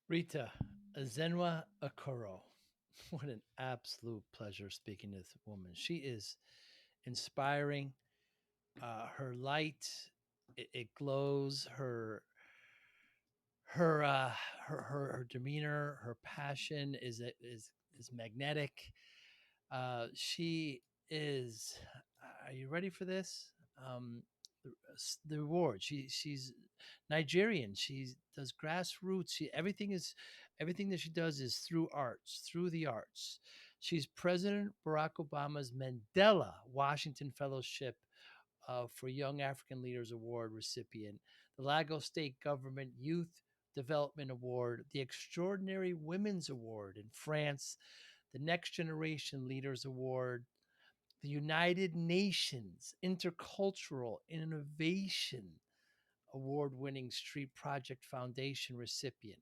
Rita Ezenwa Okoro. What an absolute pleasure speaking to this woman. She is inspiring. Her light, it glows. Her, uh, her demeanor, her passion is magnetic. She is. Are you ready for this? Um, the reward. She's Nigerian. She does grassroots. Everything that she does is through arts, through the arts. She's President Barack Obama's Mandela Washington Fellowship for Young African Leaders Award recipient, the Lagos State Government Youth Development Award, the Extraordinary Women's Award in France, the Next Generation Leaders Award, the United Nations Intercultural Innovation Award winning Street Project Foundation recipient.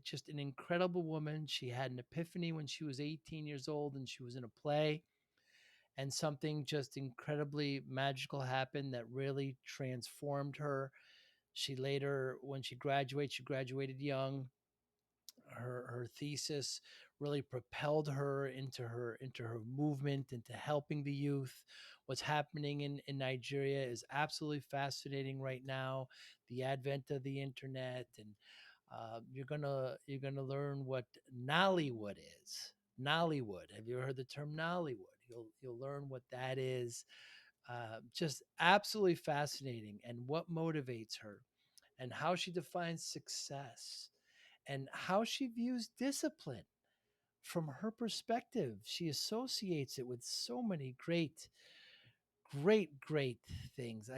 Just an incredible woman. She had an epiphany when she was 18 years old and she was in a play, and something just incredibly magical happened that really transformed her. She later, when she graduated young. Her thesis really propelled her into her movement, into helping the youth. What's happening in Nigeria is absolutely fascinating right now. The advent of the internet, and you're gonna learn what Nollywood is. Nollywood. Have you heard the term Nollywood? You'll learn what that is. Just absolutely fascinating, and what motivates her, and how she defines success, and how she views discipline from her perspective. She associates it with so many great things.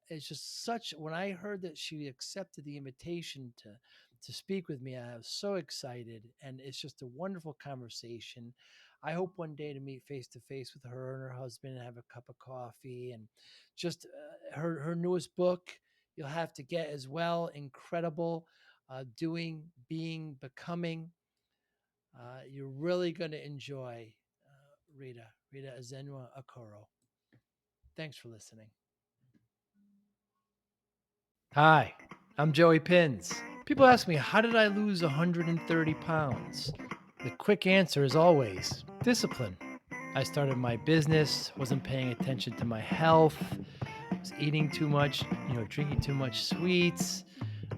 It's just such. When I heard that she accepted the invitation to speak with me, I was so excited, and it's just a wonderful conversation. I hope one day to meet face to face with her and her husband and have a cup of coffee, and just her newest book you'll have to get as well. Incredible, doing, being, becoming. You're really going to enjoy Rita Ezenwa Okoro. Thanks for listening. Hi, I'm Joey Pinz. People ask me, how did I lose 130 pounds? The quick answer is always discipline. I started my business, wasn't paying attention to my health, was eating too much, drinking too much sweets.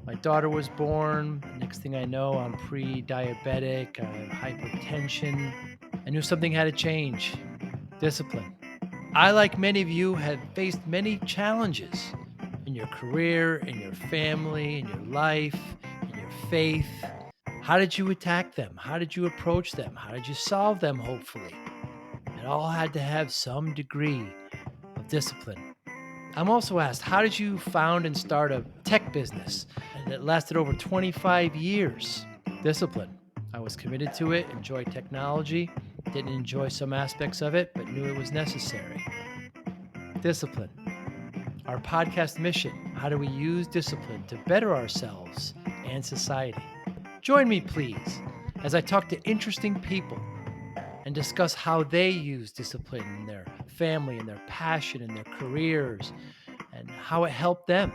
My daughter was born. Next thing I know, I'm pre diabetic, I have hypertension. I knew something had to change. Discipline. I, like many of you, have faced many challenges in your career, in your family, in your life, in your faith. How did you attack them? How did you approach them? How did you solve them, hopefully? It all had to have some degree of discipline. I'm also asked, how did you found and start a tech business that lasted over 25 years? Discipline. I was committed to it, enjoyed technology, didn't enjoy some aspects of it, but knew it was necessary. Discipline. Our podcast mission: how do we use discipline to better ourselves and society? Join me, please, as I talk to interesting people and discuss how they use discipline in their family, and their passion, and their careers, and how it helped them.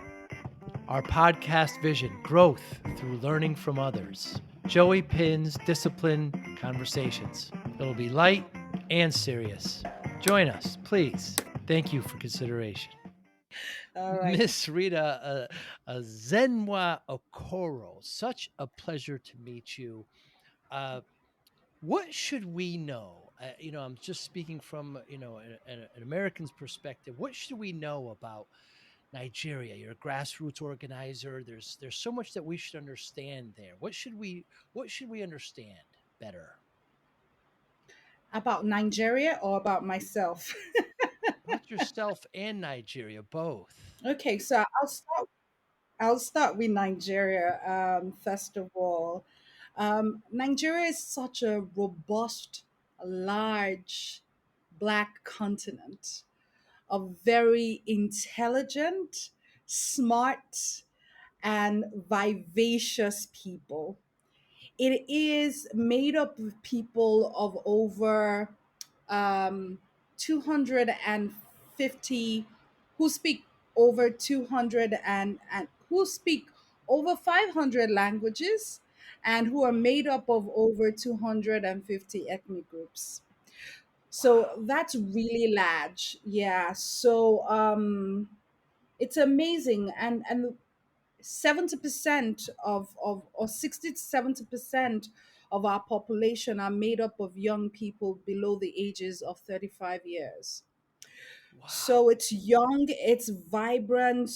Our podcast vision: growth through learning from others. Joey Pinz Discipline Conversations. It'll be light and serious. Join us, please. Thank you for consideration. All right. Miss Rita Zenwa Okoro, such a pleasure to meet you. Uh, what should we know? I'm just speaking from an American's perspective. What should we know about Nigeria? You're a grassroots organizer. There's so much that we should understand there. What should we understand better About Nigeria or about myself? about yourself and Nigeria both? Okay, so I'll start with Nigeria. First of all, Nigeria is such a robust, large black continent of very intelligent, smart, and vivacious people. It is made up of people of over um, 250 who speak over 200 and who speak over 500 languages, and who are made up of over 250 ethnic groups. So Wow. that's really large. Yeah. So it's amazing. And 70% of or 60 to 70% of our population are made up of young people below the ages of 35 years. So Wow. it's young, it's vibrant.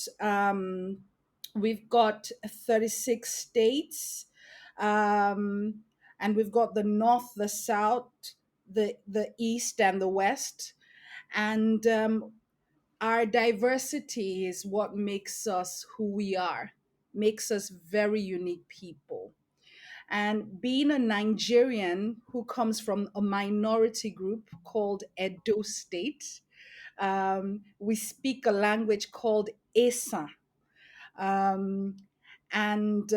We've got 36 states, um, and we've got the north, the south, the east, and the west. And our diversity is what makes us who we are, makes us very unique people. And being a Nigerian who comes from a minority group called Edo State, we speak a language called Esa. Um, and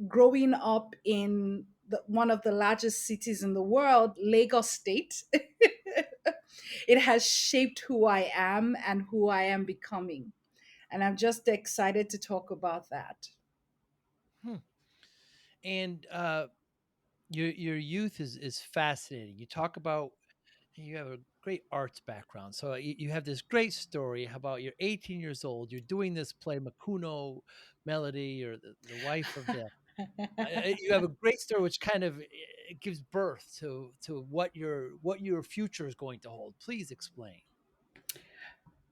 growing up in one of the largest cities in the world, Lagos State, it has shaped who I am and who I am becoming. And I'm just excited to talk about that. Hmm. And your youth is fascinating. You talk about you have a great arts background, so you have this great story about you're 18 years old. You're doing this play, Makuno Melody, or the wife of the. You have a great story, which kind of it gives birth to what your future is going to hold. Please explain.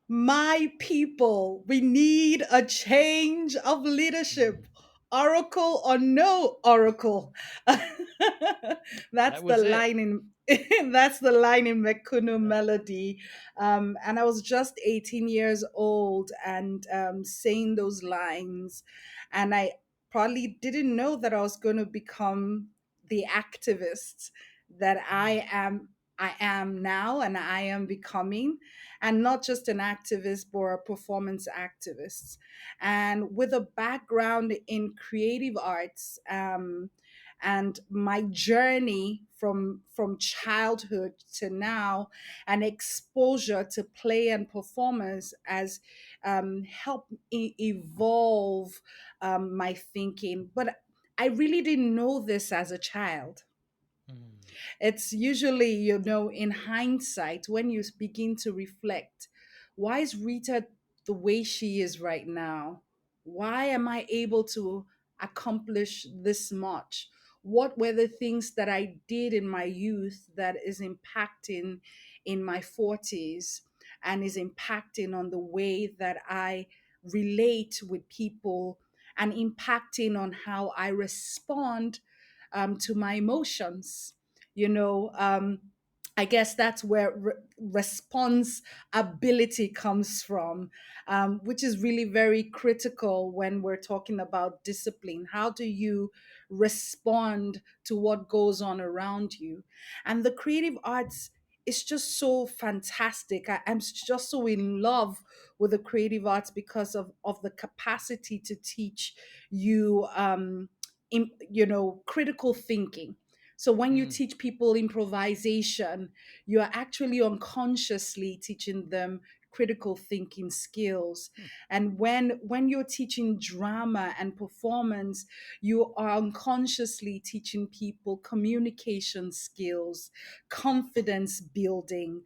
My people, we need a change of leadership. Mm. Oracle or no oracle. That's That the was it. line in that's the line in Mekuno Yeah. Melody. And I was just 18 years old and saying those lines. And I probably didn't know that I was going to become the activist that Mm, I am now and I am becoming, and not just an activist, but a performance activist. And with a background in creative arts, and my journey from childhood to now, and exposure to play and performance has helped evolve my thinking. But I really didn't know this as a child. mm, It's usually, in hindsight, when you begin to reflect, why is Rita the way she is right now? Why am I able to accomplish this much? What were the things that I did in my youth that is impacting in my 40s and is impacting on the way that I relate with people and impacting on how I respond to my emotions? you know um I guess that's where response ability comes from, which is really very critical when we're talking about discipline. How do you respond to what goes on around you? And the creative arts is just so fantastic. I'm just so in love with the creative arts because of the capacity to teach you, critical thinking. So when you mm, teach people improvisation, you're actually unconsciously teaching them critical thinking skills. mm, And when you're teaching drama and performance, you are unconsciously teaching people communication skills, confidence building.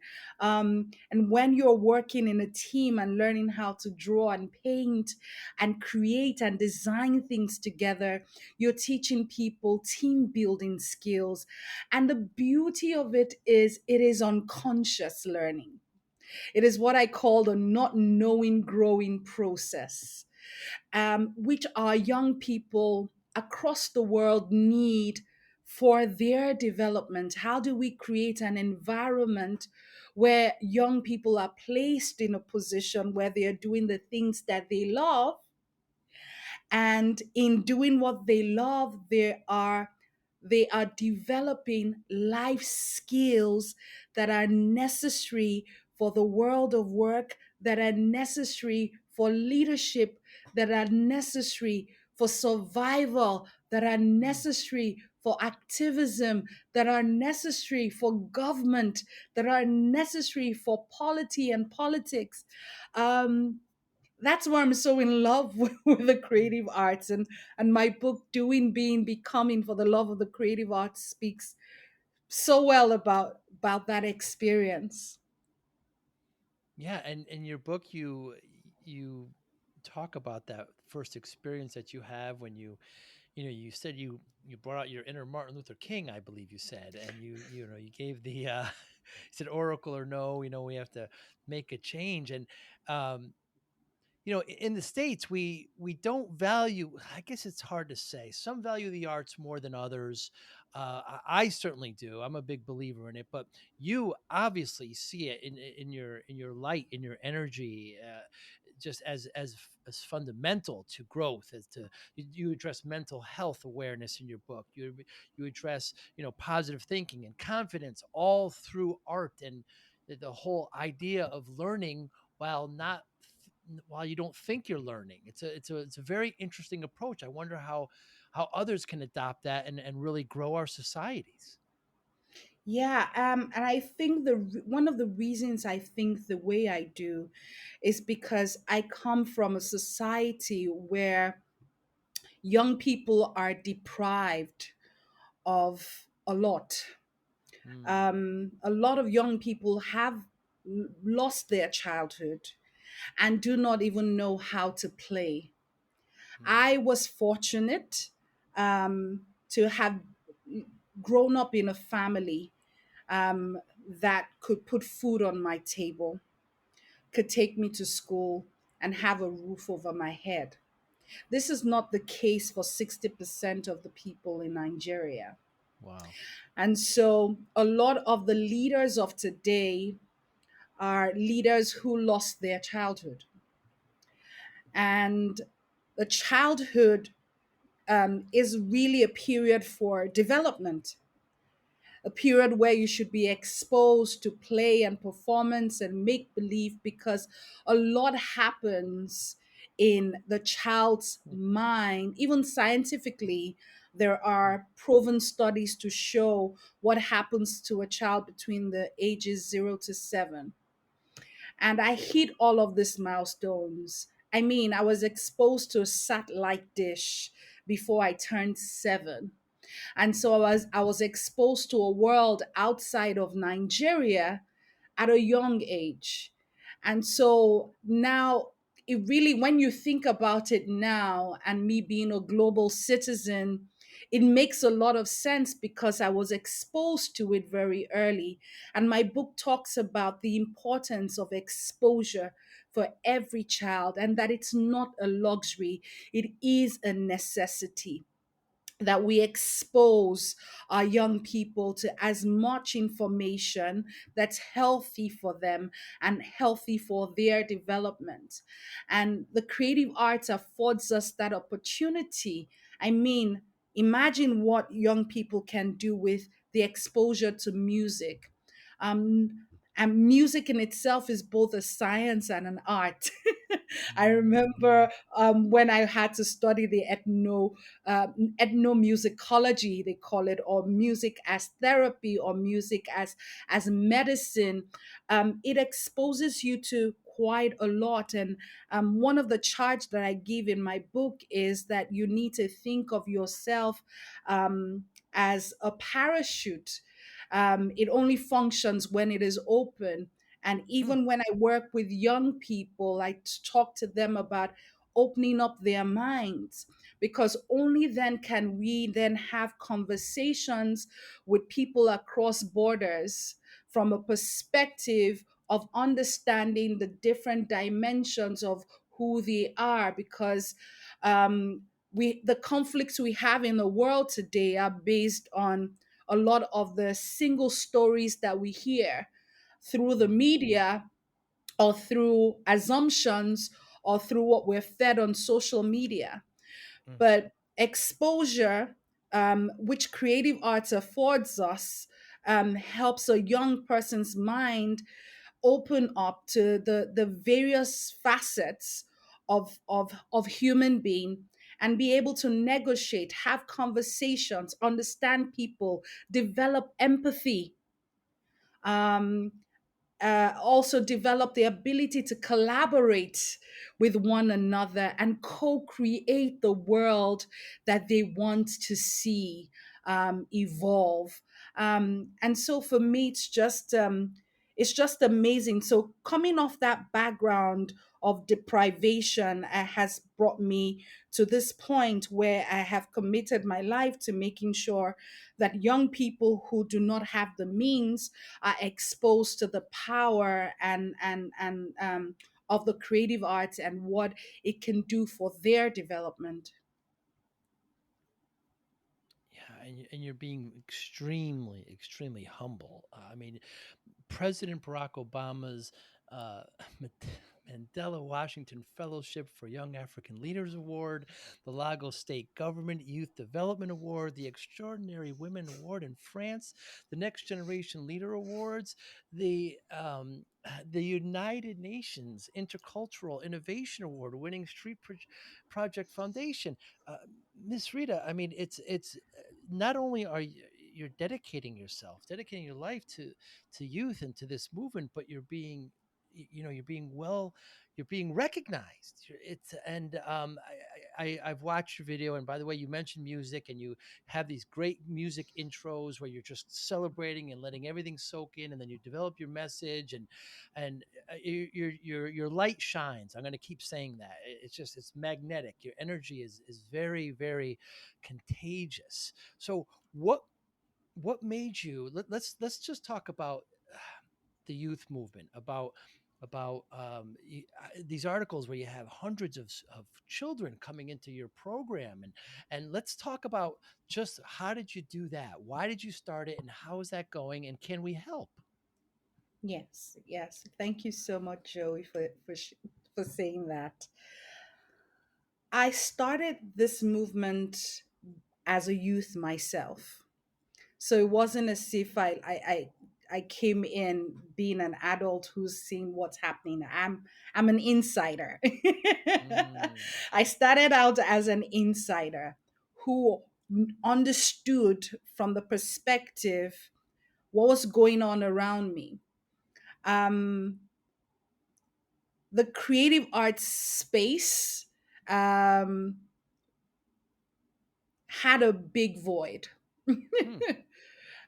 And when you're working in a team and learning how to draw and paint and create and design things together, you're teaching people team building skills. And the beauty of it is unconscious learning. It is what I call the not knowing growing process, which our young people across the world need for their development. How do we create an environment where young people are placed in a position where they are doing the things that they love, and in doing what they love, they are developing life skills that are necessary for the world of work, that are necessary for leadership, that are necessary for survival, that are mm, necessary for activism, that are necessary for government, that are necessary for polity and politics. Um, That's why I'm so in love with the creative arts, and my book Doing, Being, Becoming for the Love of the Creative Arts speaks so well about that experience. Yeah, and in your book, you talk about that first experience that you have when you said you brought out your inner Martin Luther King, I believe you said, and you gave the you said oracle or no, we have to make a change. And um in the states we don't value, I guess it's hard to say, some value the arts more than others. I certainly do. I'm a big believer in it, but you obviously see it in your light, in your energy, just as fundamental to growth. As to you address mental health awareness in your book. You address positive thinking and confidence all through art, and the whole idea of learning while not while you don't think you're learning. It's a very interesting approach. I wonder how others can adopt that and really grow our societies. Yeah, and I think one of the reasons I think the way I do is because I come from a society where young people are deprived of a lot. Mm, A lot of young people have lost their childhood and do not even know how to play. mm, I was fortunate to have grown up in a family that could put food on my table, could take me to school, and have a roof over my head. This is not the case for 60% of the people in Nigeria. wow. And so a lot of the leaders of today are leaders who lost their childhood. And the childhood is really a period for development, a period where you should be exposed to play and performance and make believe, because a lot happens in the child's Mm, mind. Even scientifically, there are proven studies to show what happens to a child between the ages 0 to 7. And I hit all of these milestones. I mean, I was exposed to a satellite dish before I turned 7. And so I was exposed to a world outside of Nigeria at a young age. And so now, it really, when you think about it now, and me being a global citizen, it makes a lot of sense because I was exposed to it very early. And my book talks about the importance of exposure for every child, and that it's not a luxury, it is a necessity, that we expose our young people to as much information that's healthy for them and healthy for their development. And the creative arts affords us that opportunity. I mean, imagine what young people can do with the exposure to music. And music in itself is both a science and an art. I mm, remember when I had to study the ethnomusicology, they call it, or music as therapy, or music as medicine. It exposes you to quite a lot. And one of the charge that I give in my book is that you need to think of yourself as a parachute. It only functions when it is open. And mm, even when I work with young people, I talk to them about opening up their minds, because only then can we then have conversations with people across borders from a perspective of understanding the different dimensions of who they are. Because the conflicts we have in the world today are based on a lot of the single stories that we hear through the mm, media, or through assumptions, or through what we're fed on social media. mm, But exposure, which creative arts affords us, helps a young person's mind open up to the various facets of human being, and be able to negotiate, have conversations, understand people, develop empathy. also develop the ability to collaborate with one another and co-create the world that they want to see evolve. And so for me, it's just amazing. So coming off that background of deprivation has brought me to this point where I have committed my life to making sure that young people who do not have the means are exposed to the power and of the creative arts and what it can do for their development. Yeah, and you're being extremely, extremely humble. I mean, President Barack Obama's uh, Mandela Washington Fellowship for Young African Leaders Award, the Lagos State Government Youth Development Award, the Extraordinary Women Award in France, the Next Generation Leader Awards, the United Nations Intercultural Innovation Award winning Project Foundation. Uh, Miss Rita, I mean, it's not only are you're dedicating yourself, dedicating your life to youth and to this movement, but you're being you're being you're being recognized. It's and I've watched your video, and by the way, you mentioned music, and you have these great music intros where you're just celebrating and letting everything soak in, and then you develop your message, and your light shines. I'm going to keep saying that. It's just it's magnetic. Your energy is very, very contagious. So what made you let's just talk about the youth movement, about these articles where you have hundreds of children coming into your program, and let's talk about just how did you do that, why did you start it, and how is that going, and can we help? Yes, yes. Thank you so much, Joey, for saying that. I started this movement as a youth myself. So it wasn't as if I came in being an adult who's seeing what's happening. I'm an insider. Mm, I started out as an insider who understood from the perspective what was going on around me. Um, the creative arts space um, had a big void. hmm,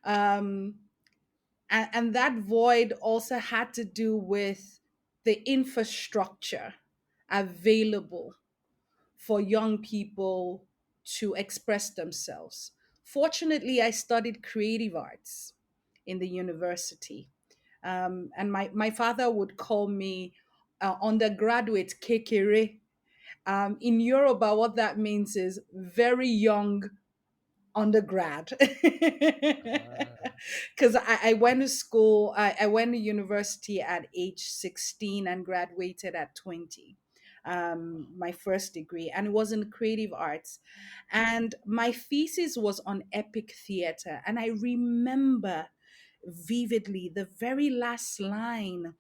um, and that void also had to do with the infrastructure available for young people to express themselves. Fortunately, I studied creative arts in the university. And my father would call me undergraduate kekere. In Yoruba, what that means is very young undergrad. ah, Because I went to school, I went to university at age 16 and graduated at 20. My first degree, and it was in creative arts. And my thesis was on epic theater. And I remember vividly the very last line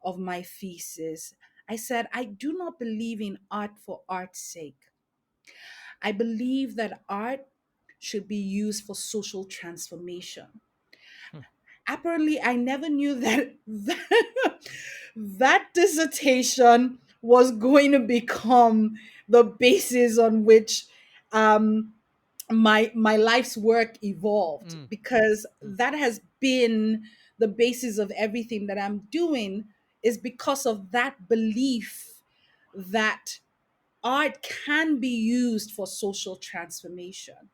of my thesis. I said, I do not believe in art for art's sake. I believe that art should be used for social transformation. hmm, Apparently, I never knew that dissertation was going to become the basis on which um, my life's work evolved, mm, because mm, that has been the basis of everything that I'm doing, is because of that belief that art can be used for social transformation.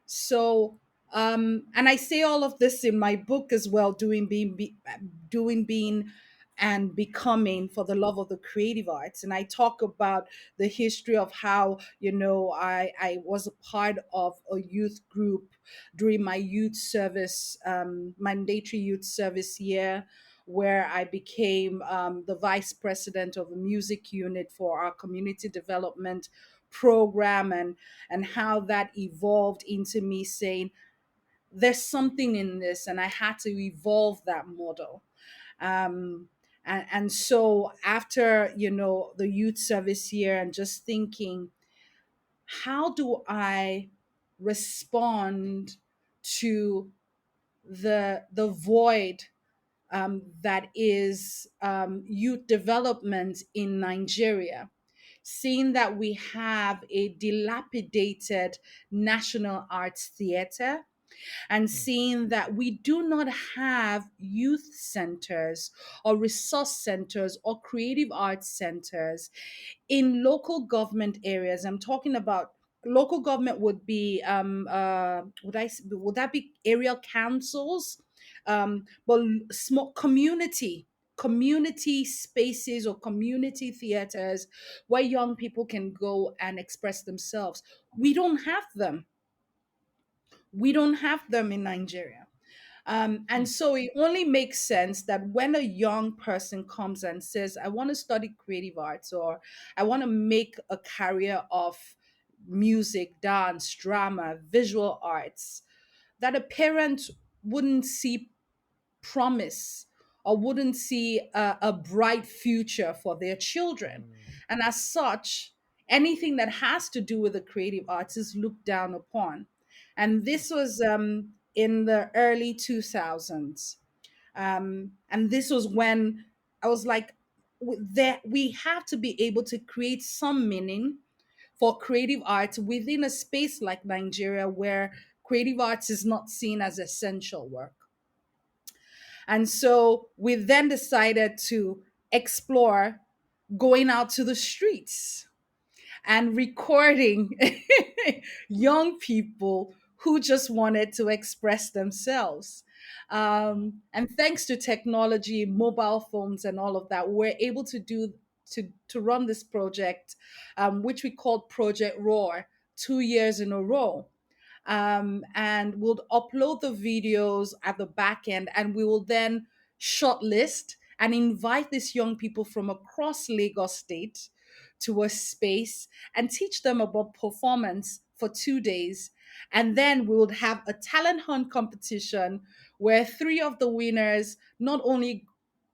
So, and I say all of this in my book as well, doing, being, and becoming for the love of the creative arts. And I talk about the history of how, I was a part of a youth group during my youth service, mandatory youth service year, where I became the vice president of a music unit for our community development program, and how that evolved into me saying there's something in this, and I had to evolve that model. And so after the youth service year, and just thinking, how do I respond to the void that is youth development in Nigeria, seeing that we have a dilapidated National Arts Theatre, and Mm, seeing that we do not have youth centers or resource centers or creative arts centers in local government areas. I'm talking about local government would be would that be area councils, but small community spaces or community theaters where young people can go and express themselves. We don't have them. We don't have them in Nigeria. And mm, so it only makes sense that when a young person comes and says, I want to study creative arts, or I want to make a career of music, dance, drama, visual arts, that a parent wouldn't see promise or wouldn't see a bright future for their children. mm, And as such, anything that has to do with the creative arts is looked down upon. And mm, this was in the early 2000s. And this was when I was like, there, we have to be able to create some meaning for creative arts within a space like Nigeria where creative arts is not seen as essential work. And so we then decided to explore going out to the streets and recording young people who just wanted to express themselves. wow, And thanks to technology, mobile phones, and all of that, we're able to do to run this project, which we called Project Roar, 2 years in a row. And we'll upload the videos at the back end, and we will then shortlist and invite these young people from across Lagos State to a space and teach them about performance for 2 days. And then we would have a talent hunt competition where three of the winners not only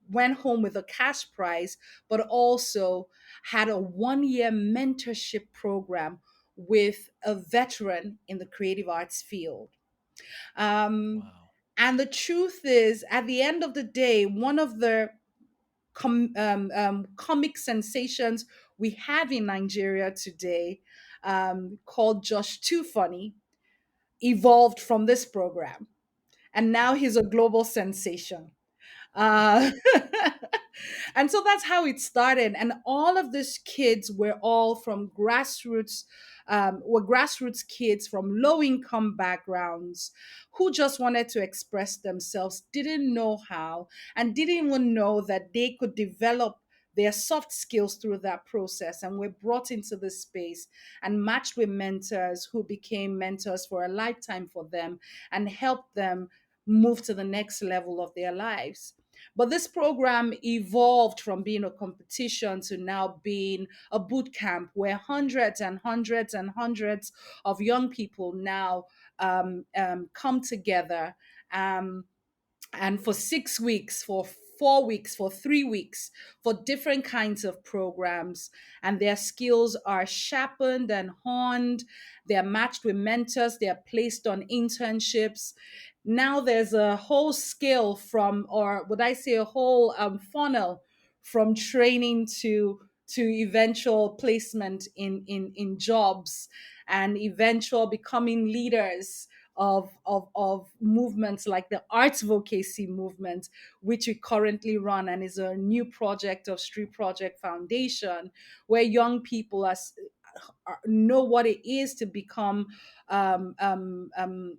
went home with a cash prize, but also had a 1 year mentorship program with a veteran in the creative arts field. Um, wow. and the truth is, at the end of the day, one of the comic sensations we have in Nigeria today, called Josh Too Funny, evolved from this program. And now he's a global sensation. Uh, and so that's how it started. And all of these kids were all from grassroots, were grassroots kids from low income backgrounds who just wanted to express themselves, didn't know how, and didn't even know that they could develop their soft skills through that process, and were brought into this space and matched with mentors who became mentors for a lifetime for them and helped them move to the next level of their lives. But this program evolved from being a competition to now being a boot camp where hundreds and hundreds and hundreds of young people now come together, um, and for 6 weeks, for 4 weeks, for 3 weeks, for different kinds of programs. And their skills are sharpened and honed. They're matched with mentors. They're placed on internships. Now there's a whole scale from, or would I say a whole funnel from training to eventual placement in jobs and eventual becoming leaders of movements like the arts vocacy movement, which we currently run and is a new project of Street Project Foundation, where young people know what it is to become um, um, um,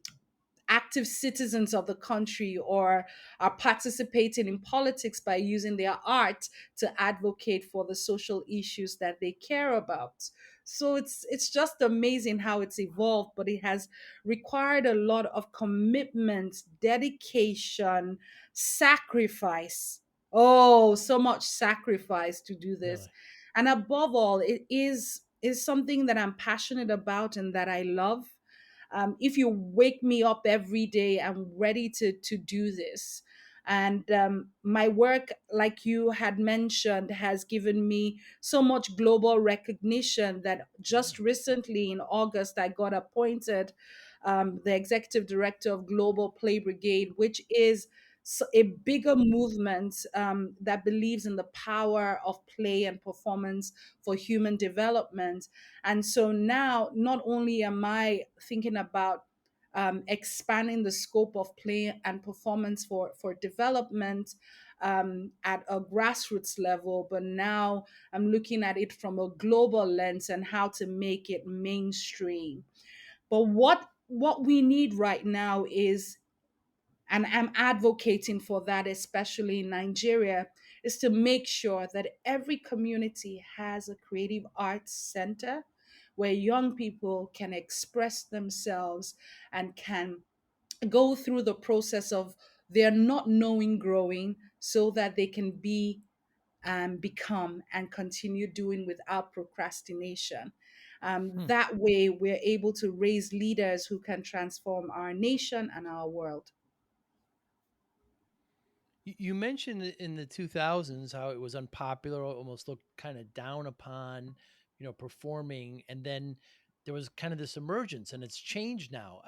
active citizens of the country, or are participating in politics by using their art to advocate for the social issues that they care about. So it's just amazing how it's evolved, but it has required a lot of commitment, dedication, sacrifice. Oh, so much sacrifice to do this. Really? And above all, it is something that I'm passionate about and that I love. If you wake me up every day, I'm ready to do this. And my work, like you had mentioned, has given me so much global recognition that Yeah. just recently in August, I got appointed the executive director of Global Play Brigade, which is a bigger movement that believes in the power of play and performance for human development. And so now, not only am I thinking about expanding the scope of play and performance for development at a grassroots level, but now I'm looking at it from a global lens and how to make it mainstream. But what we need right now is, and I'm advocating for that, especially in Nigeria, is to make sure that every community has a creative arts center where young people can express themselves and can go through the process of their not knowing growing so that they can be become and continue doing without procrastination. Hmm. That way, we're able to raise leaders who can transform our nation and our world. You mentioned in the 2000s how it was unpopular, almost looked kind of down upon, performing, and then there was kind of this emergence, and it's changed now.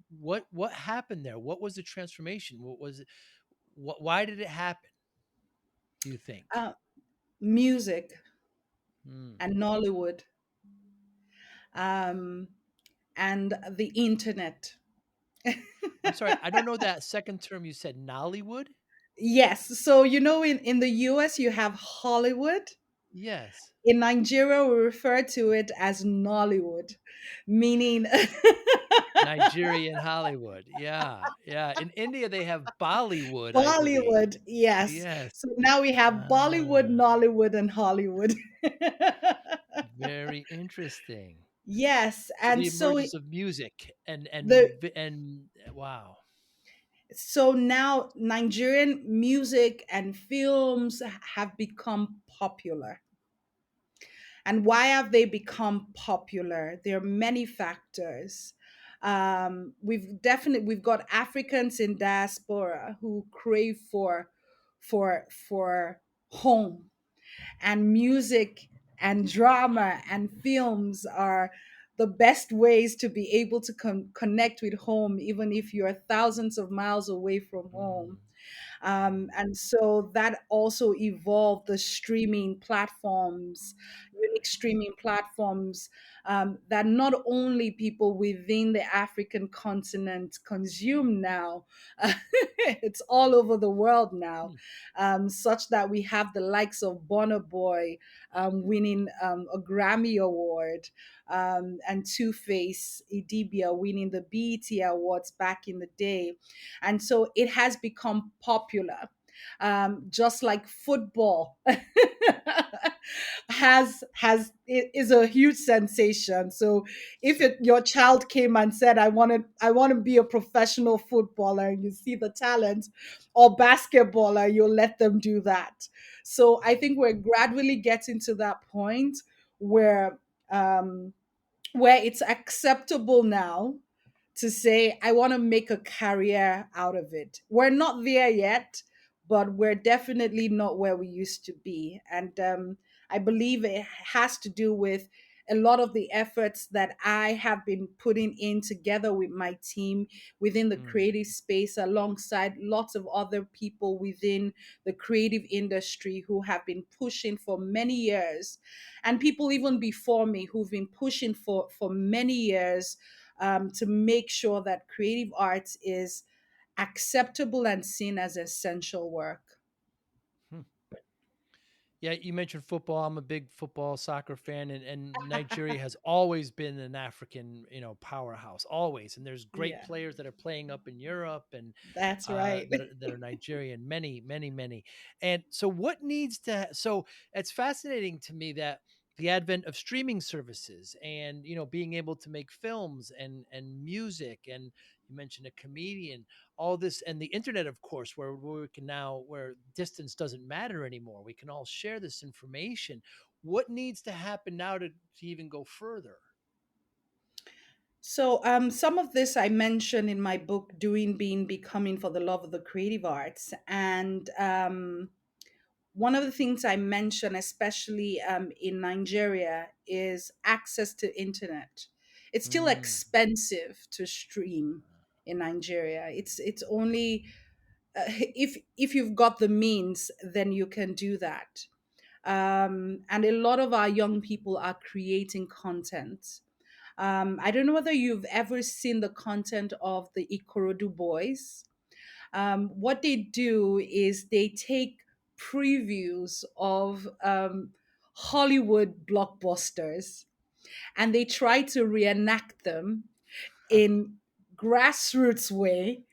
What happened there? What was the transformation? What was it? Why did it happen? Do you think? Uh, Music Hmm. and Nollywood, um, and the internet. I'm sorry, I don't know that second term you said. Nollywood. Yes. So, in the US, you have Hollywood. Yes. In Nigeria, we refer to it as Nollywood, meaning Nigerian Hollywood. Yeah, yeah. In India, they have Bollywood, I believe. Bollywood. Yes. Yes. So now we have Bollywood, Ah, Nollywood, and Hollywood. very interesting. Yes. So And the so emergence of music the and wow. so now Nigerian music and films have become popular. And why have they become popular? There are many factors. We've got Africans in diaspora who crave for home, and music and drama and films are the best ways to be able to connect with home, even if you're thousands of miles away from home. Mm, And so that also evolved the streaming platforms, unique streaming platforms that not only people within the African continent consume now, it's all over the world now, mm, such that we have the likes of Burna Boy winning a Grammy Award, and Two Face Idibia winning the BET Awards back in the day. And so it has become popular, just like football is a huge sensation. So if your child came and said, I want to be a professional footballer, and you see the talent, or basketballer, you'll let them do that. So I think we're gradually getting to that point where um, where it's acceptable now to say, I want to make a career out of it. We're not there yet, but we're definitely not where we used to be. And I believe it has to do with a lot of the efforts that I have been putting in together with my team within the mm, creative space, alongside lots of other people within the creative industry who have been pushing for many years, and people even before me who've been pushing for many years, to make sure that creative arts is acceptable and seen as essential work. hmm. Yeah, you mentioned football. I'm a big football soccer fan, and Nigeria has always been an African, powerhouse, always. And there's great Yeah, players that are playing up in Europe and that's right. that are Nigerian, many, many, many. And so, what needs to? So it's fascinating to me that the advent of streaming services and being able to make films and music, and you mentioned a comedian, all this, and the internet, of course, where we can now, where distance doesn't matter anymore, we can all share this information. What needs to happen now to even go further? So, some of this I mentioned in my book, Doing, Being, Becoming for the Love of the Creative Arts. And one of the things I mentioned, especially in Nigeria, is access to internet. It's still Mm, expensive to stream in Nigeria. It's only if you've got the means, then you can do that. And a lot of our young people are creating content. I don't know whether you've ever seen the content of the Ikorodu boys. What they do is they take previews of Hollywood blockbusters, and they try to reenact them in grassroots way,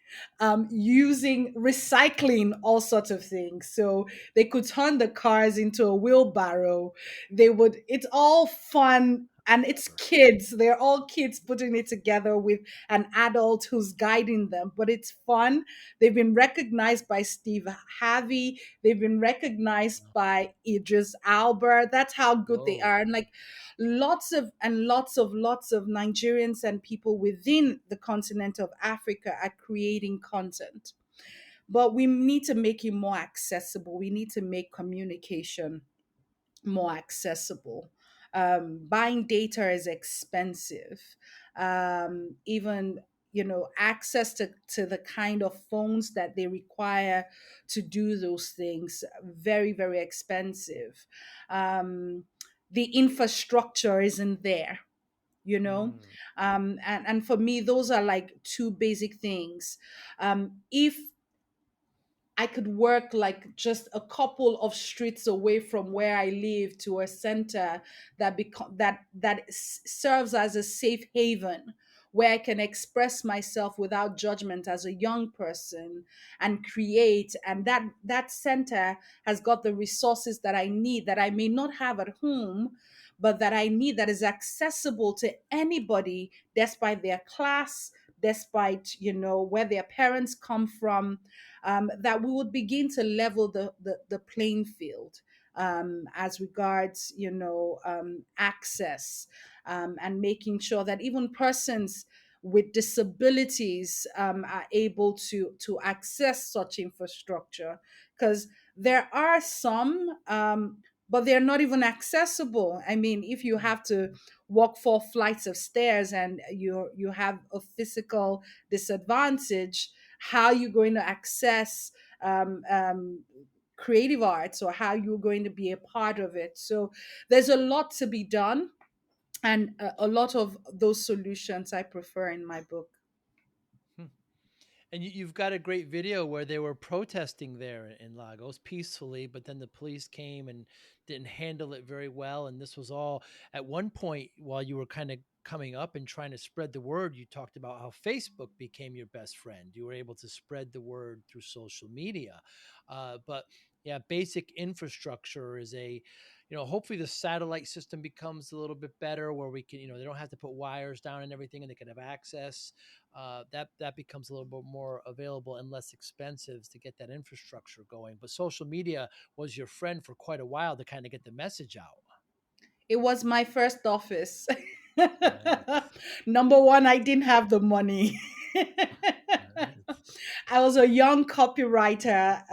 using recycling all sorts of things. So they could turn the cars into a wheelbarrow. They would, it's all fun, and it's Clever. kids, they're all kids putting it together with an adult who's guiding them, but it's fun. They've been recognized by Steve Harvey, they've been recognized by Idris Alba. That's how good they Whoa. are. And like, lots of Nigerians and people within the continent of Africa are creating content. But we need to make it more accessible. We need to make communication more accessible. Buying data is expensive. Even, access to the kind of phones that they require to do those things, very, very expensive. Um, the infrastructure isn't there, you know Mm. and for me, those are like two basic things. If I could work like just a couple of streets away from where I live to a center that serves as a safe haven where I can express myself without judgment as a young person and create, and that center has got the resources that I need, that I may not have at home, but that I need, that is accessible to anybody despite their class, despite where their parents come from, that we would begin to level the playing field, as regards access, and making sure that even persons with disabilities are able to access such infrastructure, because there are some, but they're not even accessible. I mean, if you Mm. have to walk 4 flights of stairs and you have a physical disadvantage, how you going to access um, um, creative arts, or how you're going to be a part of it. So there's a lot to be done, and a lot of those solutions I prefer in my book. Hmm. And you've got a great video where they were protesting there in Lagos peacefully, but then the police came and didn't handle it very well. And this was all at one point while you were kind of coming up and trying to spread the word. You talked about how Facebook became your best friend. You were able to spread the word through social media. But yeah, basic infrastructure is hopefully the satellite system becomes a little bit better where we can, they don't have to put wires down and everything and they can have access. That becomes a little bit more available and less expensive to get that infrastructure going. But social media was your friend for quite a while to kind of get the message out. It was my first office. Nice, Number one, I didn't have the money. nice. I was a young copywriter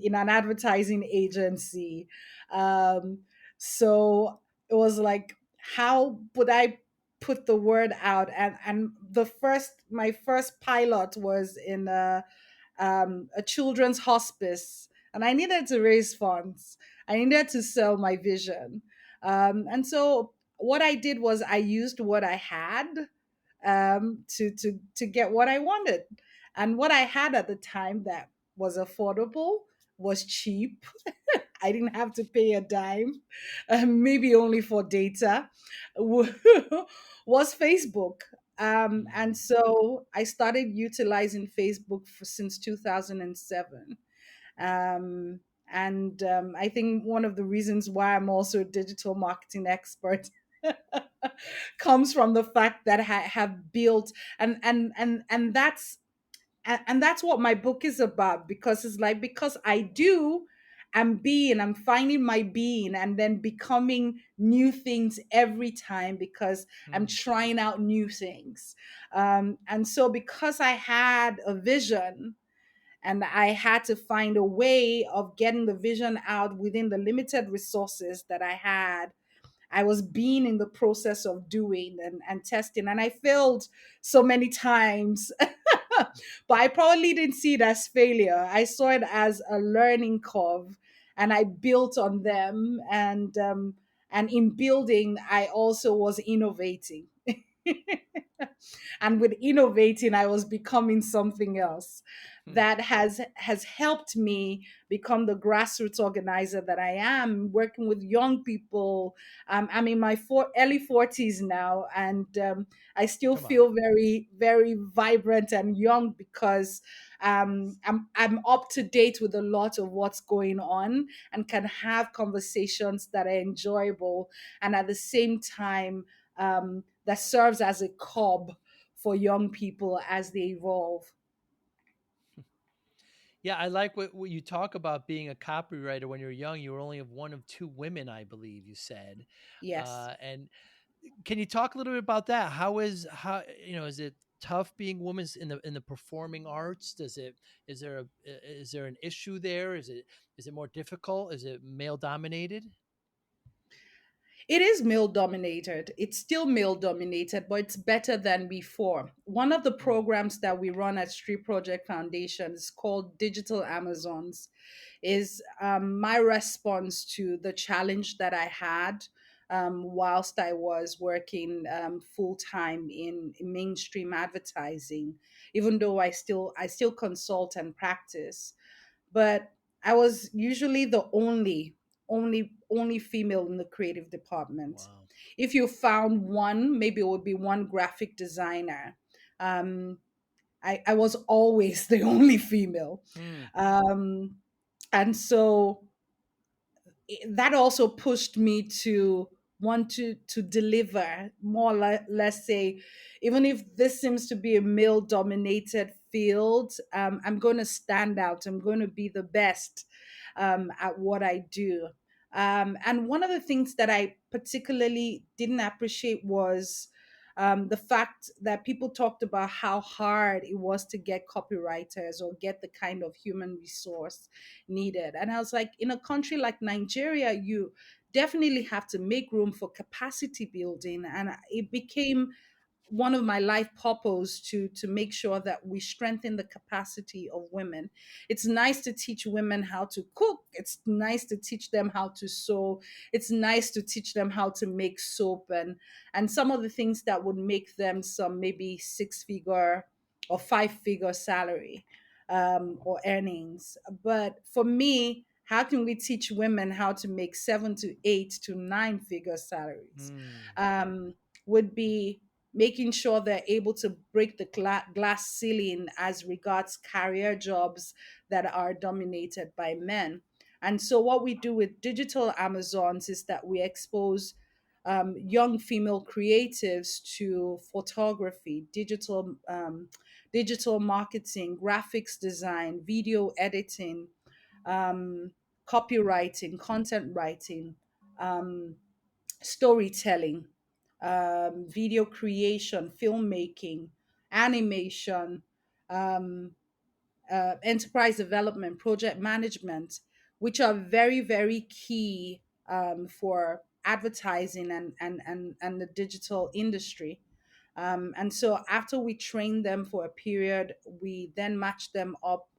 in an advertising agency. Um, so it was like, how would I put the word out? And my first pilot was in a children's hospice, and I needed to raise funds. I needed to sell my vision. And so what I did was I used what I had, to get what I wanted. And what I had at the time that was affordable, was cheap. I didn't have to pay a dime, maybe only for data, was Facebook. And Mm. so I started utilizing Facebook since 2007. And I think one of the reasons why I'm also a digital marketing expert comes from the fact that I have built, and that's what my book is about, because it's like, because I do, I'm finding my being and then becoming new things every time, because I'm Mm. trying out new things. And so because I had a vision, and I had to find a way of getting the vision out within the limited resources that I had, I was being in the process of doing and testing, and I failed so many times. But I probably didn't see it as failure. I saw it as a learning curve, and I built on them. And in building, I also was innovating. And with innovating, I was becoming something else Hmm. that has helped me become the grassroots organizer that I am, working with young people. I'm in my early 40s now, and I still Come on. feel very, very vibrant and young because I'm up to date with a lot of what's going on and can have conversations that are enjoyable, and at the same time that serves as a curb for young people as they evolve. Yeah, I like what you talk about being a copywriter when you're young. You were only one of two women, I believe you said. Yes. And can you talk a little bit about that? Is it tough being women in the performing arts? Is there an issue there? Is it more difficult? Is it male dominated? It is male dominated. It's still male dominated, but it's better than before. One of the Mm, programs that we run at Street Project Foundation is called Digital Amazons. Is my response to the challenge that I had whilst I was working full time in mainstream advertising, even though I still consult and practice, but I was usually the only female in the creative department. wow. If you found one, maybe it would be one graphic designer. Um, I was always the only female. Mm, Um, and so that also pushed me to want to deliver more, let's say, even if this seems to be a male dominated field, I'm going to stand out. I'm going to be the best at what I do. And one of the things that I particularly didn't appreciate was the fact that people talked about how hard it was to get copywriters or get the kind of human resource needed. And I was like, in a country like Nigeria, you definitely have to make room for capacity building. And it became one of my life purpose to make sure that we strengthen the capacity of women. It's nice to teach women how to cook. It's nice to teach them how to sew. It's nice to teach them how to make soap and some of the things that would make them some maybe six-figure or five-figure salary or earnings. But for me, how can we teach women how to make 7 to 8 to 9 figure salaries? mm, Would be making sure they're able to break the glass ceiling as regards career jobs that are dominated by men. And so, what we do with digital Amazons is that we expose young female creatives to photography, digital marketing, graphics design, video editing, um, copywriting, content writing, um, storytelling, video creation, filmmaking, animation, um, enterprise development, project management, which are very, very key for advertising and the digital industry. And so after we train them for a period, we then match them up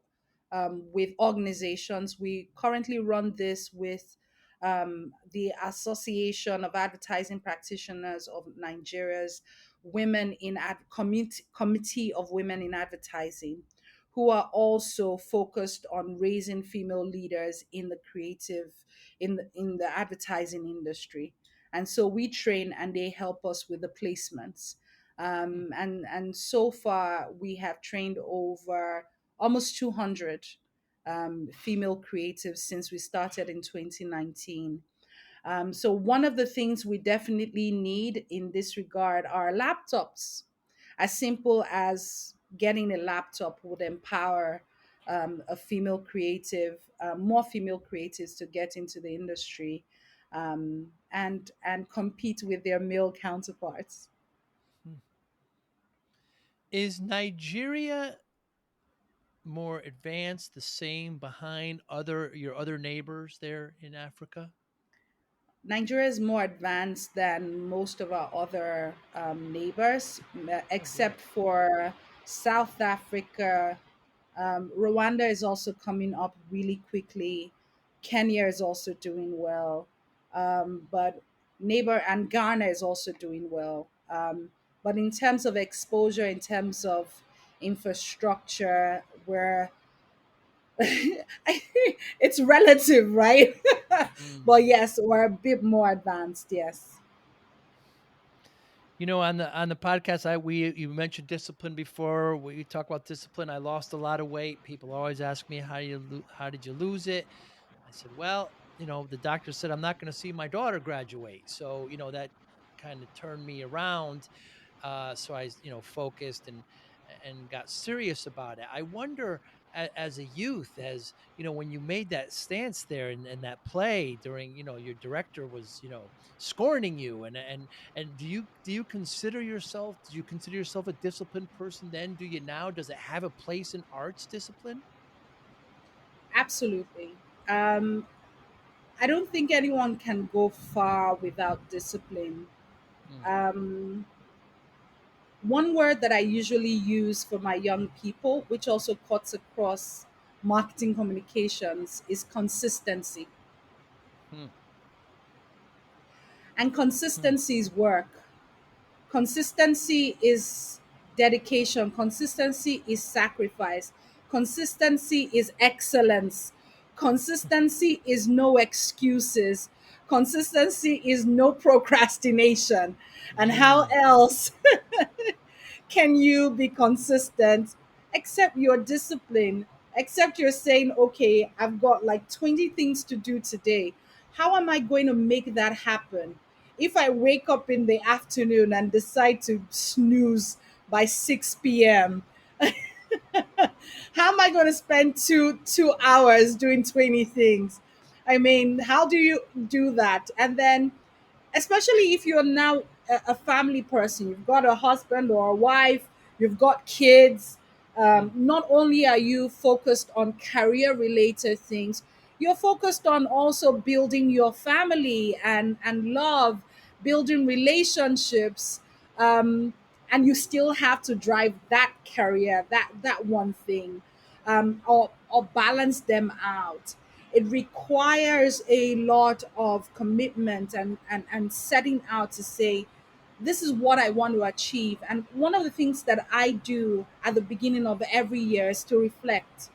with organizations. We currently run this with the Association of Advertising Practitioners of Nigeria's Women in Committee of Women in Advertising, who are also focused on raising female leaders in the creative, in the advertising industry. And so we train and they help us with the placements. mm. And so far we have trained over almost 200 female creatives since we started in 2019. So, one of the things we definitely need in this regard are laptops. As simple as getting a laptop would empower a female creative, more female creatives to get into the industry and compete with their male counterparts. Hmm. Is Nigeria more advanced, the same behind your other neighbors there in Africa? Nigeria is more advanced than most of our other neighbors, Oh, good. except for South Africa, Rwanda is also coming up really quickly. Kenya is also doing well. But neighbor and Ghana is also doing well. But in terms of exposure, in terms of infrastructure, where it's relative, right? But Mm. yes, we're a bit more advanced. Yes, On the podcast, I we you mentioned discipline before. We talk about discipline. I lost a lot of weight. People always ask me how did you lose it? I said, well, the doctor said I'm not going to see my daughter graduate, so that kind of turned me around. So I, focused and got serious about it. I wonder, as a youth, as when you made that stance there and that play during, your director was, scorning you, and do you consider yourself? Do you consider yourself a disciplined person? Then, do you now? Does it have a place in arts discipline? absolutely. Um, I don't think anyone can go far without discipline. Mm, Um, One word that I usually use for my young people, which also cuts across marketing communications, is consistency. hmm, And hmm, consistency is work. Consistency is dedication. Consistency is sacrifice. Consistency is excellence. Consistency is no excuses. Consistency is no procrastination. And how mm, else can you be consistent except you're disciplined, except you're saying, okay, I've got like 20 things to do today. How am I going to make that happen? If I wake up in the afternoon and decide to snooze by 6 p.m., how am I going to spend two hours doing 20 things? I mean, how do you do that? And then especially if you're now a family person, you've got a husband or a wife, you've got kids. mm, Not only are you focused on career related things, you're focused on also building your family and love, building relationships, um, and you still have to drive that career, that one thing, or balance them out. It requires a lot of commitment and setting out to say, this is what I want to achieve. And one of the things that I do at the beginning of every year is to reflect.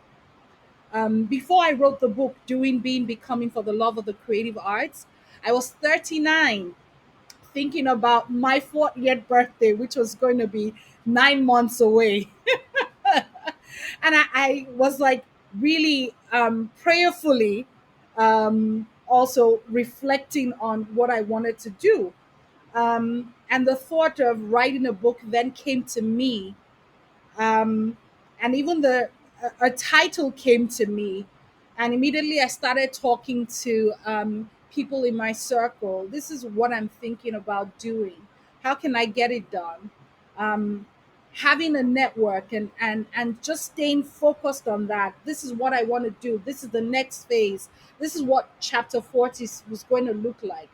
Before I wrote the book, Doing, Being, Becoming for the Love of the Creative Arts, I was 39, thinking about my 40th birthday, which was going to be 9 months away. And I was like really prayerfully also reflecting on what I wanted to do. And the thought of writing a book then came to me, um, and even a title came to me, and immediately I started talking to people in my circle. This is what I'm thinking about doing. How can I get it done? um, Having a network and just staying focused on that. This is what I want to do. This is the next phase. This is what chapter 40 was going to look like.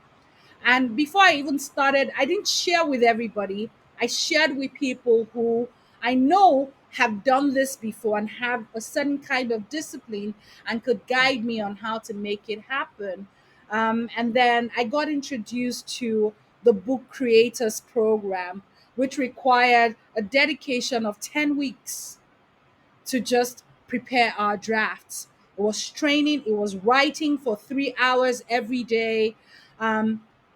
And before I even started, I didn't share with everybody. I shared with people who I know have done this before and have a certain kind of discipline and could hmm, guide me on how to make it happen. And then I got introduced to the Book Creators Program, which required a dedication of 10 weeks to just prepare our drafts. It was training, it was writing for 3 hours every day,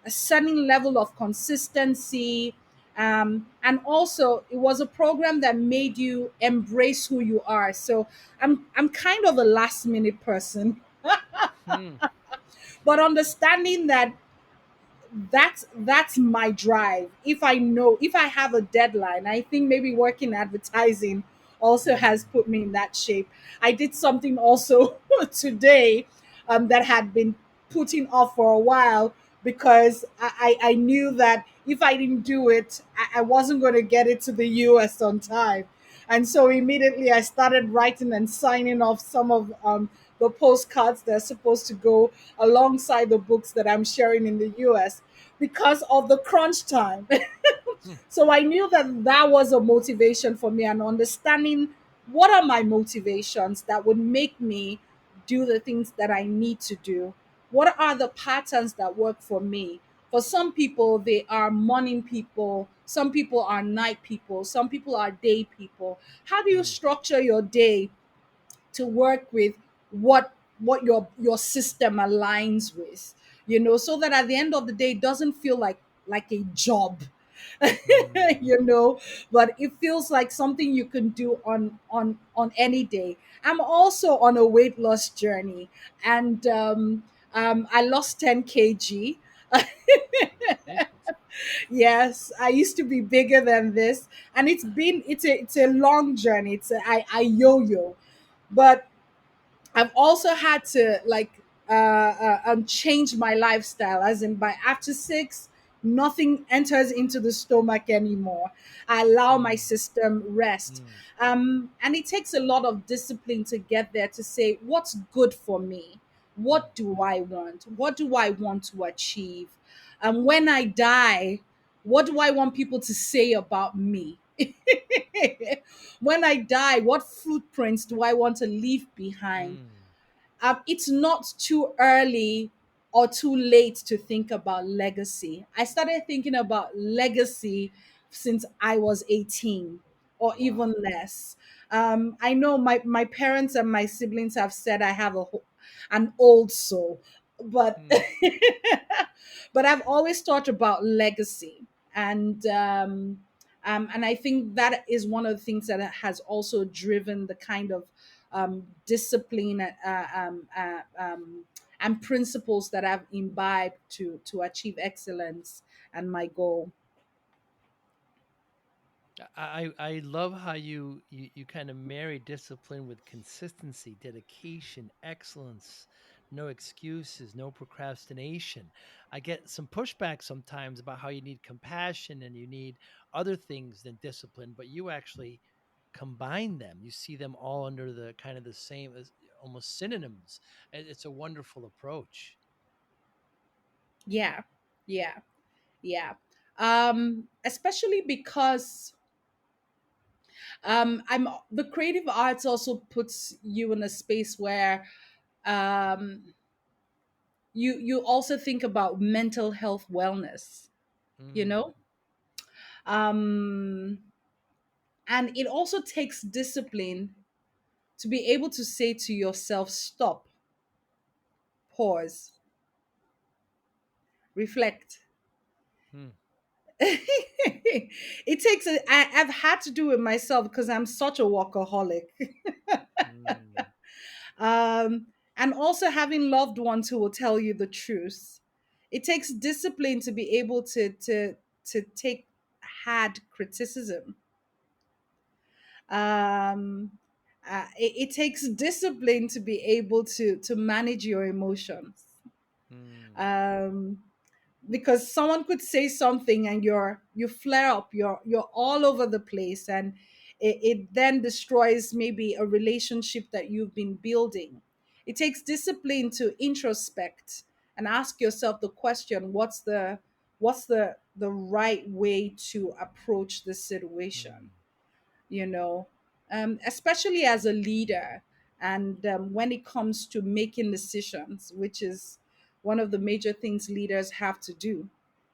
a certain level of consistency. And also, it was a program that made you embrace who you are. So I'm kind of a last minute person, hmm, but understanding that that's my drive. If I know, if I have a deadline, I think maybe working advertising also has mm, put me in that shape. I did something also today that had been putting off for a while because I knew that if I didn't do it, I wasn't going to get it to the US on time. And so immediately I started writing and signing off some of the postcards that are supposed to go alongside the books that I'm sharing in the US because of the crunch time. Hmm. So I knew that that was a motivation for me, and understanding what are my motivations that would make me do the things that I need to do. What are the patterns that work for me? For some people, they are morning people. Some people are night people. Some people are day people. How do you Hmm. structure your day to work with what your system aligns with, so that at the end of the day it doesn't feel like a job. Hmm. you know but it feels like something you can do on any day. I'm also on a weight loss journey, and I lost 10 kg. Congratulations. Yes, I used to be bigger than this, and it's a long journey. I yo-yo, but I've also had to change my lifestyle, as in by after six, nothing enters into the stomach anymore. I allow my Hmm. system rest. Hmm. And it takes a lot of discipline to get there, to say what's good for me. Hmm. What do I want? What do I want to achieve? And when I die, what do I want people to say about me? When I die, what footprints do I want to leave behind? Hmm. It's not too early or too late to think about legacy. I started thinking about legacy since I was 18 or Wow. even less. I know my parents and my siblings have said I have an old soul, but Hmm. but I've always thought about legacy, and and I think that is one of the things that has also driven the kind of discipline and principles that I've imbibed to achieve excellence and my goal. I love how you kind of marry discipline with consistency, dedication, excellence, no excuses, no procrastination. I get some pushback sometimes about how you need compassion and you need other things than discipline, but you actually combine them. You see them all under the kind of the same as almost synonyms. It's a wonderful approach. Yeah, yeah, yeah. Especially because I'm the creative arts also puts you in a space where um, you also think about mental health wellness. You Mm, know, um, and it also takes discipline to be able to say to yourself, stop, pause, reflect. hmm, I've had to do it myself because I'm such a workaholic. mm, And also having loved ones who will tell you the truth. It takes discipline to be able to take hard criticism. um it takes discipline to be able to manage your emotions. mm, um because someone could say something and you flare up, you're all over the place, and it then destroys maybe a relationship that you've been building. It takes discipline to introspect and ask yourself the question, what's the right way to approach this situation? mm, you know, especially as a leader. And when it comes to making decisions, which is one of the major things leaders have to do,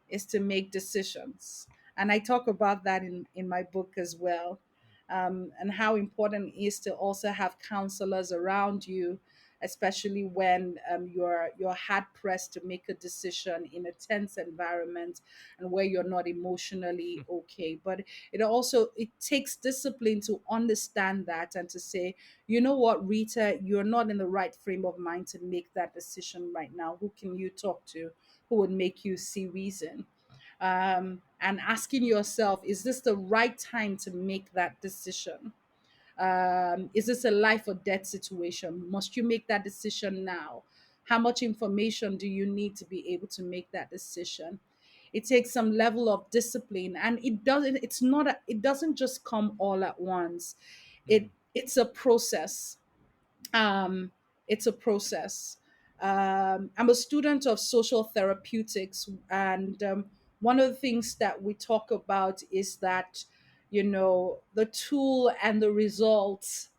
is to make decisions. And I talk about that in my book as well, and how important it is to also have counselors around you, especially when you're hard pressed to make a decision in a tense environment and where you're not emotionally okay. But it takes discipline to understand that and to say, you know what, Rita, you're not in the right frame of mind to make that decision right now. Who can you talk to who would make you see reason? And asking yourself, is this the right time to make that decision? Is this a life or death situation? Must you make that decision now? How much information do you need to be able to make that decision? It takes some level of discipline, and it doesn't just come all at once. mm. It's a process. um, it's a process. I'm a student of social therapeutics, and one of the things that we talk about is that, the tool and the results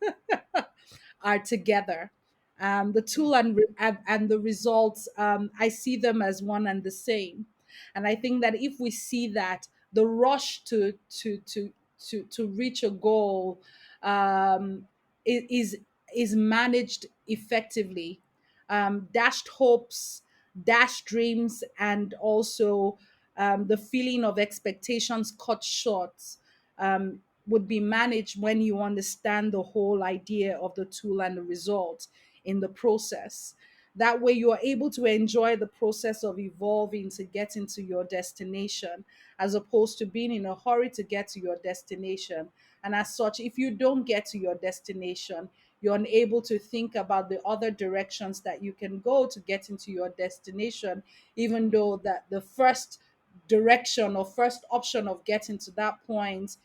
are together. The Hmm. tool and the results, I see them as one and the same. And I think that if we see that the rush to reach a goal, i- is is managed effectively, dashed hopes, dashed dreams, and also the feeling of expectations cut short, would be managed when you understand the whole idea of the tool and the result in the process. That way, you are able to enjoy the process of evolving to get into your destination, as opposed to being in a hurry to get to your destination. And as such, if you don't get to your destination, you're unable to think about the other directions that you can go to get into your destination, even though that the first direction or first option of getting to that point,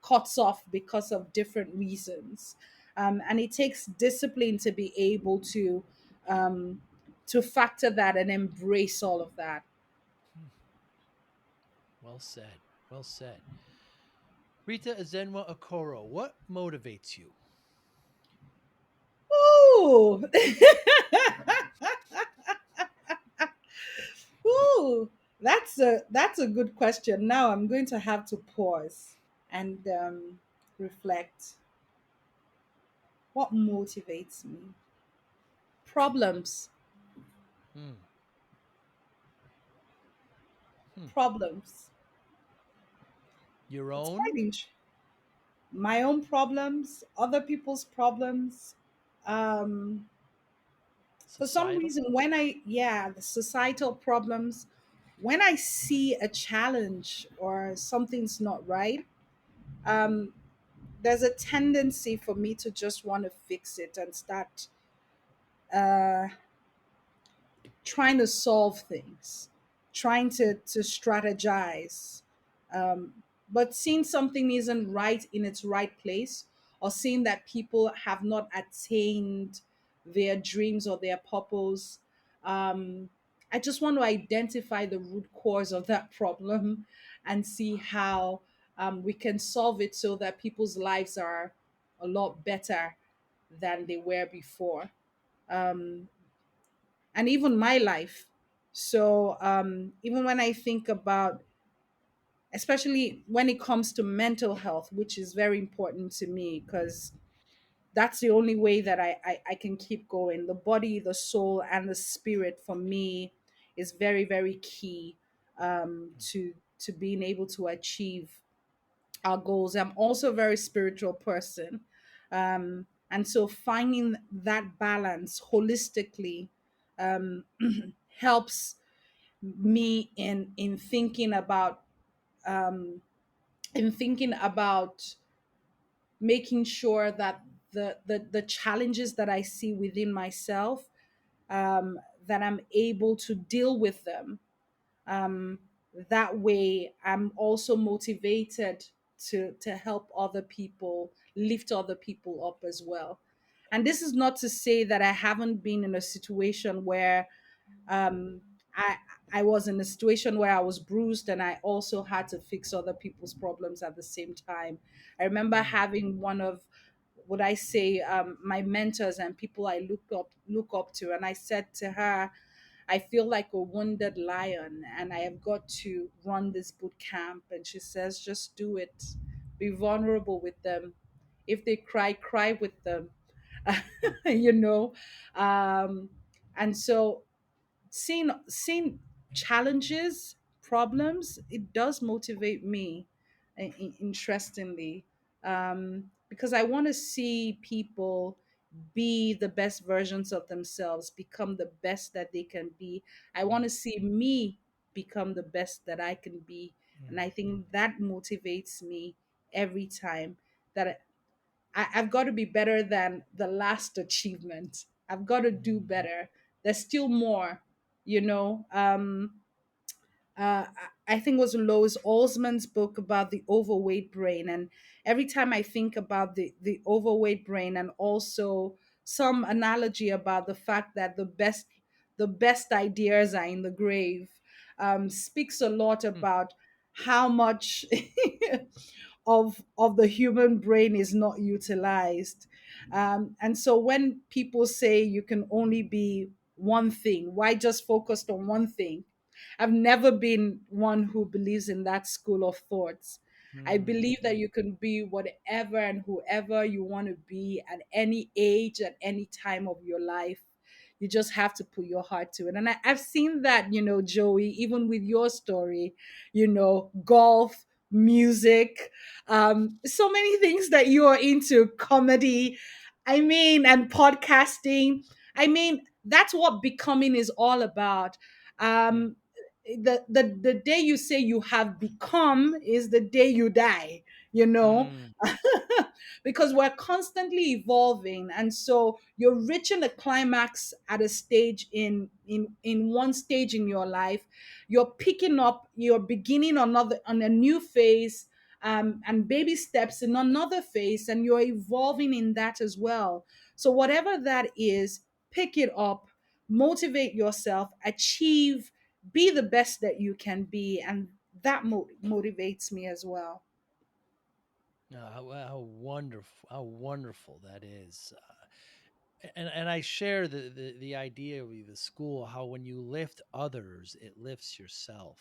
cuts off because of different reasons. And it takes discipline to be able um, to factor that and embrace all of that. Hmm. Well said. Well said. Rita Ezenwa Okoro, what motivates you? Ooh, ooh, that's a good question. Now I'm going to have to pause and reflect. What motivates me? Problems, Hmm. Hmm. problems. Your It's quite own? my own problems, other people's problems. Um, for some Societal? reason, the societal problems, when I see a challenge or something's not right, um, there's a tendency for me to just want to fix it and start uh, trying to solve things, trying to strategize. But seeing something isn't right in its right place, or seeing that people have not attained their dreams or their purpose, um, I just want to identify the root cause of that problem and see how we can solve it so that people's lives are a lot better than they were before. Um, and even my life. So even when I think about, especially when it comes to mental health, which is very important to me because that's the only way that I can keep going. The body, the soul, and the spirit for me is very, very key to being able to achieve our goals. I'm also a very spiritual person. And so finding that balance holistically helps me in thinking about um, making sure that the challenges that I see within myself, that I'm able to deal with them. um, that way I'm also motivated to help other people, lift other people up as well. And this is not to say that I haven't been in a situation where um, I I was in a situation where I was bruised and I also had to fix other people's problems at the same time. I remember Hmm. having one of what I say, my mentors and people I look up to, and I said to her, I feel like a wounded lion and I have got to run this boot camp. And she says, just do it. Be vulnerable with them. If they cry, cry with them. Hmm. you know? Um, and so seeing challenges, problems, it does motivate me, interestingly, because I want to see people be the best versions of themselves, become the best that they can be. I want Hmm. to see me become the best that I can be. And I Hmm. think that motivates me every time, that I've got to be better than the last achievement. I've got to do Hmm. better. There's still more, you know. I think it was Lois Olsman's book about the overweight brain, and every time I think about the overweight brain, and also some analogy about the fact that the best ideas are in the grave. speaks a lot Hmm. about how much of the human brain is not utilized. And so when people say you can only be one thing, why just focused on one thing? I've never been one who believes in that school of thoughts. I Hmm. believe that you can be whatever and whoever you want to be at any age, at any time of your life. You just have to put your heart to it. And I've seen that, Joey, even with your story, golf, music, so many things that you are into, comedy, and podcasting. That's what becoming is all about. Hmm. Um, the day you say you have become is the day you die, you know. Hmm. Because we're constantly evolving, and so you're reaching a climax at a stage in one stage in your life. You're picking up, you're beginning another on a new phase, and baby steps in another phase, and you're evolving in that as well. So whatever that is, pick it up, motivate yourself, achieve, be the best that you can be, and that motivates me as well. How wonderful! How wonderful that is. And I share the idea with the school, how when you lift others, it lifts yourself.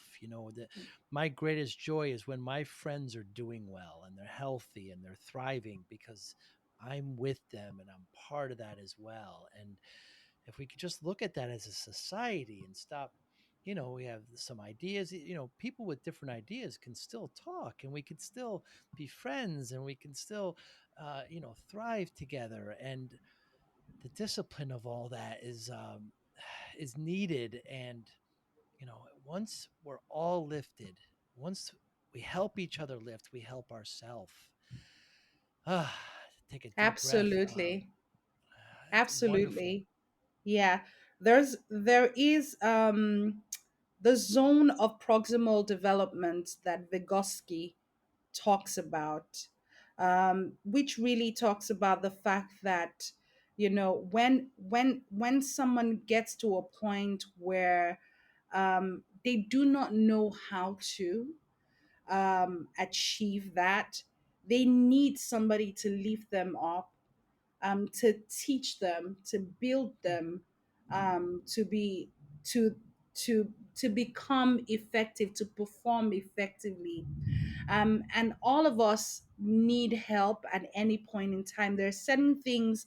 My greatest joy is when my friends are doing well and they're healthy and they're thriving, because I'm with them and I'm part of that as well. And if we could just look at that as a society and stop, we have some ideas, people with different ideas can still talk, and we can still be friends, and we can still thrive together. And the discipline of all that is needed. And once we're all lifted, once we help each other lift, we help ourselves. ah Take a deep breath. Absolutely. It's wonderful. Absolutely. Yeah. There is the zone of proximal development that Vygotsky talks about, which really talks about the fact that, when someone gets to a point where they do not know how to achieve that, they need somebody to lift them up, to teach them, to build Hmm. them, to be to to become effective, to perform effectively. And all of us need help at any point in time. There are certain things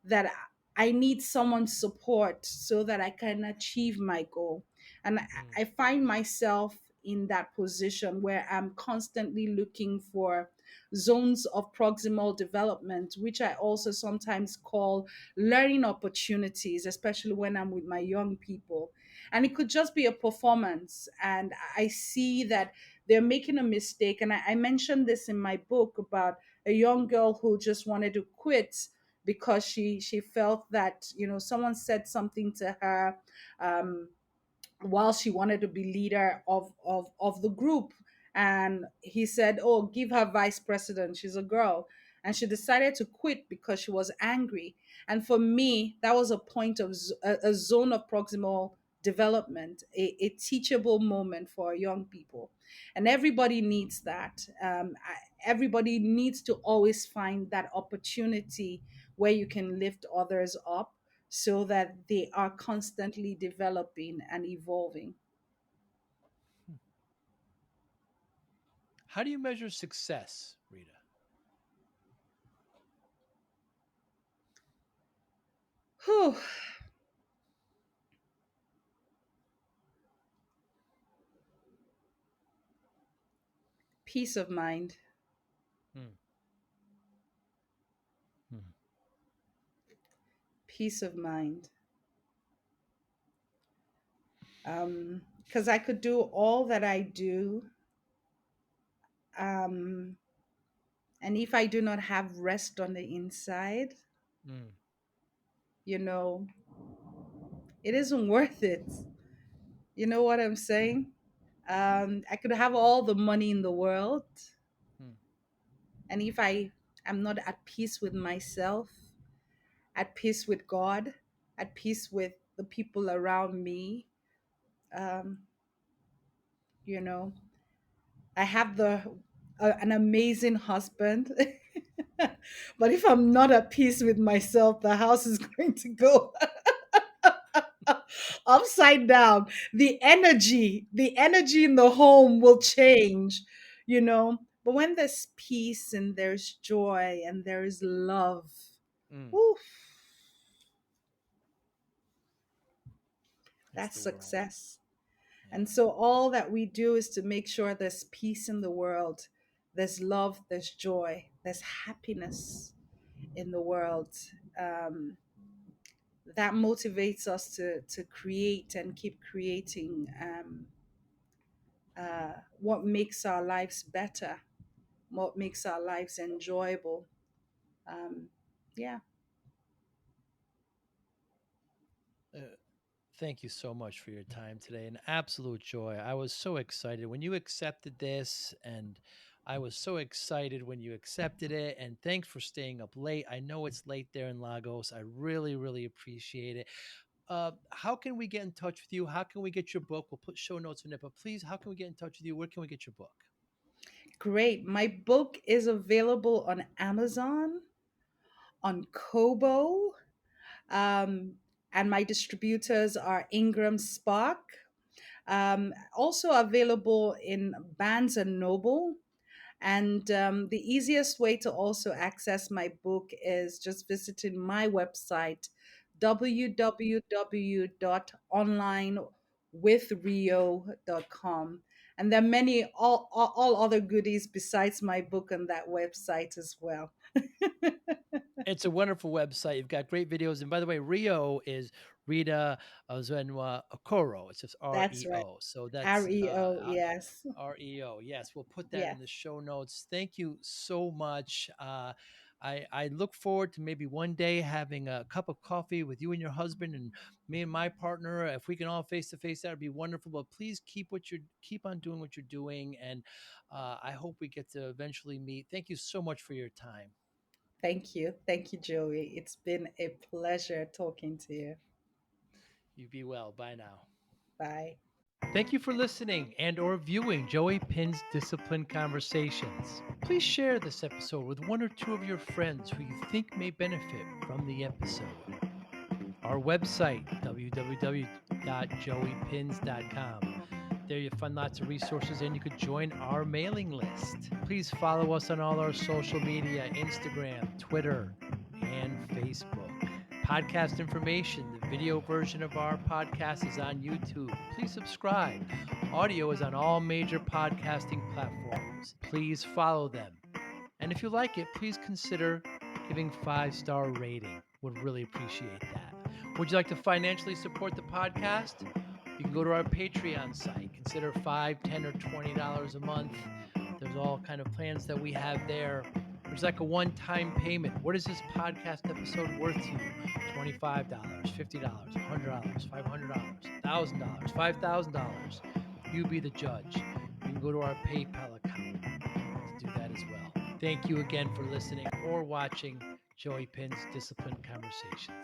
that I need someone's support so that I can achieve my goal. And Hmm. I find myself in that position where I'm constantly looking for zones of proximal development, which I also sometimes call learning opportunities, especially when I'm with my young people. And it could just be a performance. And I see that they're making a mistake. And I mentioned this in my book about a young girl who just wanted to quit because she felt that, someone said something to her, um, while she wanted to be leader of the group. And he said, oh, give her vice president, she's a girl. And she decided to quit because she was angry. And for me, that was a point of a zone of proximal development, a teachable moment for young people. And everybody needs that. Everybody needs to always find that opportunity where you can lift others up so that they are constantly developing and evolving. Hmm. How do you measure success, Rita? Whew, peace of mind. Hmm. Hmm. Peace of mind. Because I could do all that I do. Um, and if I do not have rest on the inside, Hmm. you know, it isn't worth it. You know what I'm saying? I could have all the money in the world. Hmm. And if I am not at peace with myself, at peace with God, at peace with the people around me, um, you know. I have an amazing husband. But if I'm not at peace with myself, the house is going to go upside down. The energy in the home will change, you know. But when there's peace and there's joy and there is love, Mm, oof, it's that's the world. success. And Yeah. so all that we do is to make sure there's peace in the world, there's love, there's joy, there's happiness in the world. Um, that motivates us to create and keep creating, what makes our lives better, what makes our lives enjoyable. Um, yeah, Uh, Thank you so much for your time today. An absolute joy. I was so excited when you accepted this, and I was so excited when you accepted it. And thanks for staying up late. I know it's late there in Lagos. I really, really appreciate it. How can we get in touch with you? How can we get your book? We'll put show notes in it, but please, how can we get in touch with you? Where can we get your book? great. My book is available on Amazon, on Kobo, um, and my distributors are Ingram Spark. Also available in Barnes and Noble. And the easiest way to also access my book is just visiting my website, www.onlinewithrio.com. And there are many, all other goodies besides my book on that website as well. It's a wonderful website. You've got great videos. And by the way, Rio is Rita Ezenwa Okoro. It's just That's right. REO. So that's REO, yes. REO. Yes, we'll put that Yes. in the show notes. Thank you so much. I look forward to maybe one day having a cup of coffee with you and your husband and me and my partner. If we can all face to face, that would be wonderful. But please keep on doing what you're doing, and I hope we get to eventually meet. Thank you so much for your time. Thank you. Thank you, Joey. It's been a pleasure talking to you. You be well. Bye now. Bye. Thank you for listening and or viewing Joey Pin's Discipline Conversations. Please share this episode with one or two of your friends who you think may benefit from the episode. Our website, www.joeypins.com. There you'll find lots of resources and you could join our mailing list. Please follow us on all our social media, Instagram, Twitter, and Facebook. Podcast information. The video version of our podcast is on YouTube. Please subscribe. Audio is on all major podcasting platforms. Please follow them. And if you like it, please consider giving 5-star rating. Would really appreciate that. Would you like to financially support the podcast? You can go to our Patreon site. Consider $5, $10, or $20 a month. There's all kind of plans that we have there. There's like a one-time payment. What is this podcast episode worth to you? $25, $50, $100, $500, $1,000, $5,000. You be the judge. You can go to our PayPal account to do that as well. Thank you again for listening or watching Joey Pin's Discipline Conversations.